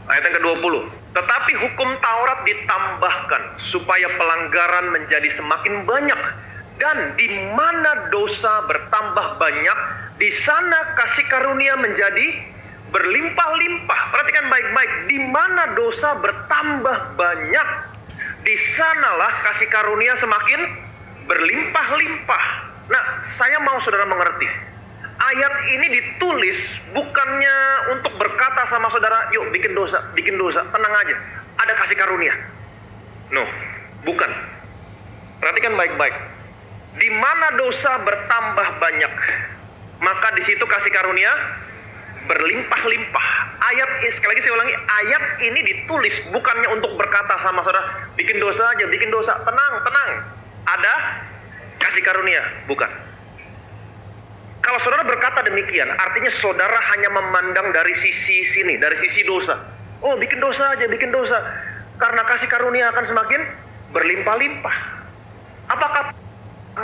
Ayat yang ke-20. Tetapi hukum Taurat ditambahkan supaya pelanggaran menjadi semakin banyak. Dan di mana dosa bertambah banyak, di sana kasih karunia menjadi berlimpah-limpah. Perhatikan baik-baik. Di mana dosa bertambah banyak, di sanalah kasih karunia semakin berlimpah-limpah. Nah, saya mau saudara mengerti. Ayat ini ditulis bukannya untuk berkata sama saudara, yuk bikin dosa, tenang aja, ada kasih karunia. No, bukan. Perhatikan baik-baik. Di mana dosa bertambah banyak, maka di situ kasih karunia berlimpah-limpah. Ayat, sekali lagi saya ulangi, ayat ini ditulis bukannya untuk berkata sama saudara, bikin dosa aja, tenang. Ada kasih karunia, bukan. Kalau saudara berkata demikian, artinya saudara hanya memandang dari sisi sini, dari sisi dosa. Oh, bikin dosa aja, karena kasih karunia akan semakin berlimpah-limpah. Apakah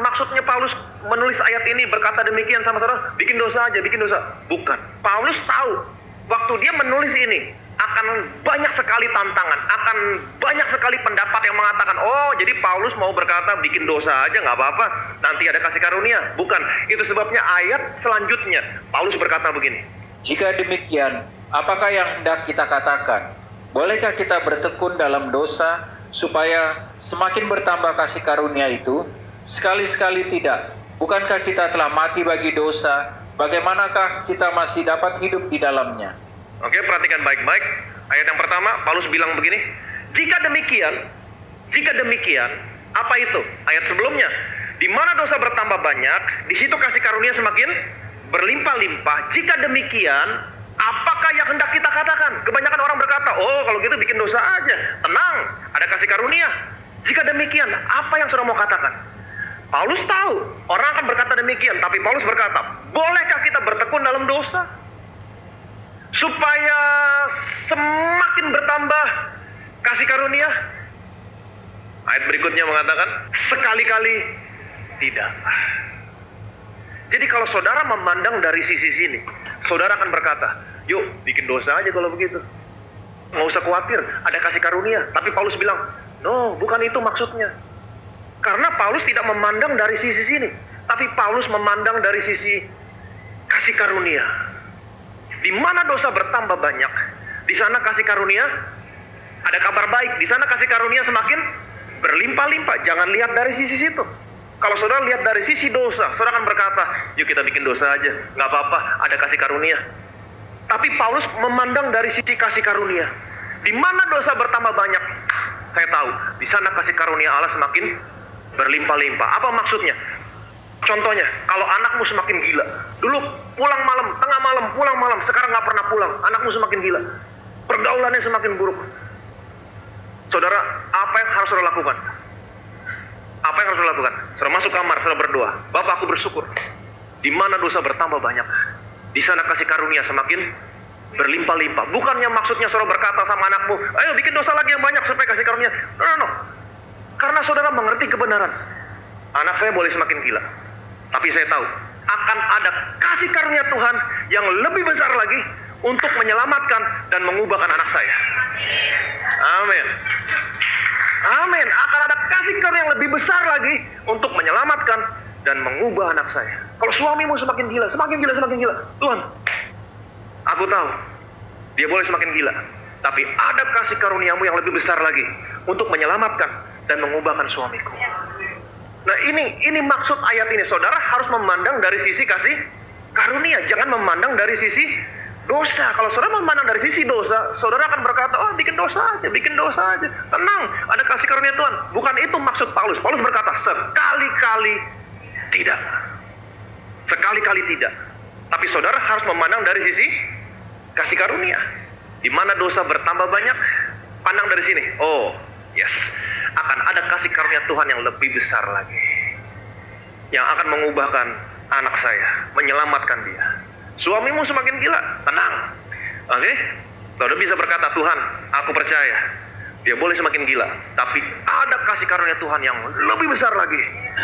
maksudnya Paulus menulis ayat ini berkata demikian sama saudara, bikin dosa aja, Bukan. Paulus tahu, waktu dia menulis ini, akan banyak sekali tantangan, akan banyak sekali pendapat yang mengatakan, oh jadi Paulus mau berkata bikin dosa aja nggak apa-apa, nanti ada kasih karunia. Bukan, itu sebabnya ayat selanjutnya Paulus berkata begini. Jika demikian, apakah yang hendak kita katakan? Bolehkah kita bertekun dalam dosa supaya semakin bertambah kasih karunia itu? Sekali-sekali tidak. Bukankah kita telah mati bagi dosa? Bagaimanakah kita masih dapat hidup di dalamnya? Oke, perhatikan baik-baik. Ayat yang pertama, Paulus bilang begini. Jika demikian, apa itu? Ayat sebelumnya, di mana dosa bertambah banyak, di situ kasih karunia semakin berlimpah-limpah. Jika demikian, apakah yang hendak kita katakan? Kebanyakan orang berkata, oh kalau gitu bikin dosa aja, tenang, ada kasih karunia. Jika demikian, apa yang saudara mau katakan? Paulus tahu, orang akan berkata demikian, tapi Paulus berkata, bolehkah kita bertekun dalam dosa? Supaya semakin bertambah kasih karunia. Ayat berikutnya mengatakan, sekali-kali tidak. Jadi kalau saudara memandang dari sisi sini, saudara akan berkata, yuk bikin dosa aja kalau begitu, nggak usah khawatir, ada kasih karunia. Tapi Paulus bilang, no, bukan itu maksudnya. Karena Paulus tidak memandang dari sisi sini, tapi Paulus memandang dari sisi kasih karunia. Di mana dosa bertambah banyak, di sana kasih karunia ada kabar baik. Di sana kasih karunia semakin berlimpah-limpah. Jangan lihat dari sisi situ. Kalau saudara lihat dari sisi dosa, saudara akan berkata, yuk kita bikin dosa aja, nggak apa-apa, ada kasih karunia. Tapi Paulus memandang dari sisi kasih karunia. Di mana dosa bertambah banyak, saya tahu, di sana kasih karunia Allah semakin berlimpah-limpah. Apa maksudnya? Contohnya, kalau anakmu semakin gila, dulu pulang malam, tengah malam, pulang malam, sekarang nggak pernah pulang, anakmu semakin gila, pergaulannya semakin buruk. Saudara, apa yang harus saudara lakukan? Apa yang harus saudara lakukan? Saudara masuk kamar, saudara berdoa, Bapak aku bersyukur, di mana dosa bertambah banyak, di sana kasih karunia semakin berlimpah-limpah. Bukannya maksudnya saudara berkata sama anakmu, ayo bikin dosa lagi yang banyak supaya kasih karunia. No. Karena saudara mengerti kebenaran. Anak saya boleh semakin gila, tapi saya tahu akan ada kasih karunia Tuhan yang lebih besar lagi untuk menyelamatkan dan mengubahkan anak saya. Amin. Amin. Akan ada kasih karunia yang lebih besar lagi untuk menyelamatkan dan mengubah anak saya. Kalau suamimu semakin gila, Tuhan, aku tahu dia boleh semakin gila, tapi ada kasih karuniamu yang lebih besar lagi untuk menyelamatkan dan mengubahkan suamiku. Nah ini maksud ayat ini. Saudara harus memandang dari sisi kasih karunia, jangan memandang dari sisi dosa. Kalau saudara memandang dari sisi dosa, saudara akan berkata, oh bikin dosa aja, tenang, ada kasih karunia Tuhan. Bukan itu maksud Paulus. Paulus berkata, sekali-kali tidak. Tapi saudara harus memandang dari sisi kasih karunia. Di mana dosa bertambah banyak, pandang dari sini. Oh, yes, akan ada kasih karunia Tuhan yang lebih besar lagi, yang akan mengubahkan anak saya, menyelamatkan dia. Suamimu semakin gila, tenang. Oke? Saudara bisa berkata, Tuhan, aku percaya dia boleh semakin gila, tapi ada kasih karunia Tuhan yang lebih besar lagi,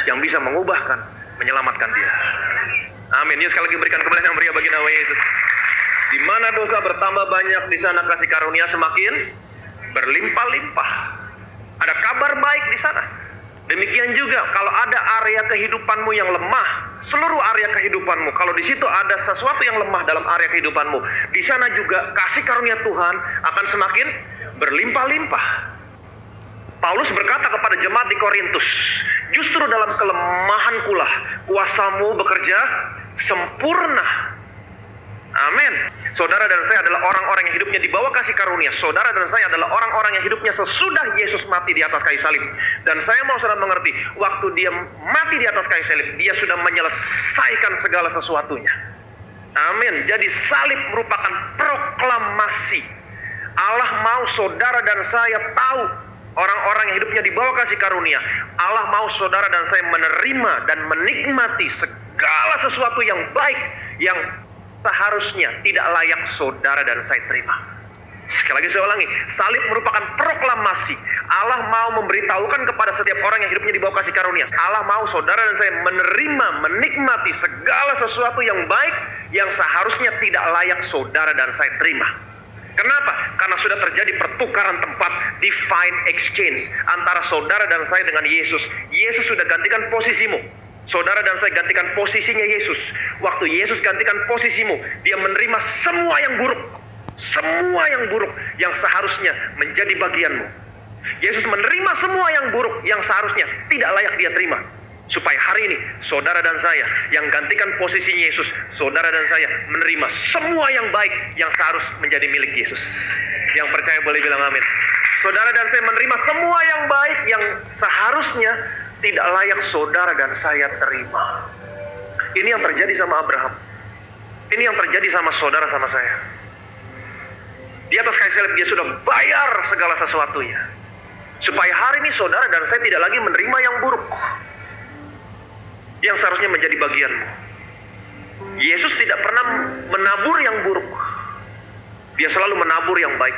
yang bisa mengubahkan, menyelamatkan dia. Amin. Yuk sekali lagi berikan kemuliaan yang meriah bagi nama Yesus. Di mana dosa bertambah banyak, di sana kasih karunia semakin berlimpah-limpah. Ada kabar baik di sana. Demikian juga kalau ada area kehidupanmu yang lemah, seluruh area kehidupanmu, kalau di situ ada sesuatu yang lemah dalam area kehidupanmu, di sana juga kasih karunia Tuhan akan semakin berlimpah-limpah. Paulus berkata kepada jemaat di Korintus, justru dalam kelemahankulah kuasamu bekerja sempurna. Amin. Saudara dan saya adalah orang-orang yang hidupnya di bawah kasih karunia. Saudara dan saya adalah orang-orang yang hidupnya sesudah Yesus mati di atas kayu salib. Dan saya mau saudara mengerti, waktu dia mati di atas kayu salib, dia sudah menyelesaikan segala sesuatunya. Amin. Jadi salib merupakan proklamasi. Allah mau saudara dan saya tahu, orang-orang yang hidupnya di bawah kasih karunia, Allah mau saudara dan saya menerima dan menikmati segala sesuatu yang baik yang seharusnya tidak layak saudara dan saya terima. Sekali lagi saya ulangi, salib merupakan proklamasi. Allah mau memberitahukan kepada setiap orang yang hidupnya di bawah kasih karunia, Allah mau saudara dan saya menerima, menikmati segala sesuatu yang baik yang seharusnya tidak layak saudara dan saya terima. Kenapa? Karena sudah terjadi pertukaran tempat, divine exchange antara saudara dan saya dengan Yesus. Yesus sudah gantikan posisimu. Saudara dan saya gantikan posisinya Yesus. Waktu Yesus gantikan posisimu, dia menerima semua yang buruk. Semua yang buruk yang seharusnya menjadi bagianmu. Yesus menerima semua yang buruk yang seharusnya tidak layak dia terima. Supaya hari ini, saudara dan saya yang gantikan posisinya Yesus, saudara dan saya menerima semua yang baik yang seharus menjadi milik Yesus. Yang percaya boleh bilang amin. Saudara dan saya menerima semua yang baik yang seharusnya tidak layak saudara dan saya terima. Ini yang terjadi sama Abraham. Ini yang terjadi sama saudara sama saya. Di atas kayu salib dia sudah bayar segala sesuatunya. Supaya hari ini saudara dan saya tidak lagi menerima yang buruk yang seharusnya menjadi bagianmu. Yesus tidak pernah menabur yang buruk. Dia selalu menabur yang baik.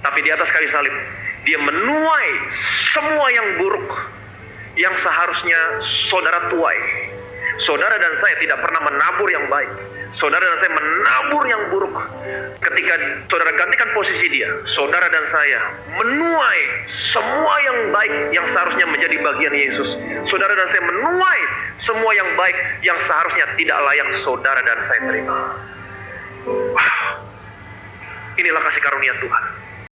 Tapi di atas kayu salib dia menuai semua yang buruk yang seharusnya saudara tuai. Saudara dan saya tidak pernah menabur yang baik. Saudara dan saya menabur yang buruk. Ketika saudara gantikan posisi dia, saudara dan saya menuai semua yang baik yang seharusnya menjadi bagian Yesus. Saudara dan saya menuai semua yang baik yang seharusnya tidak layak saudara dan saya terima. Wow. Inilah kasih karunia Tuhan.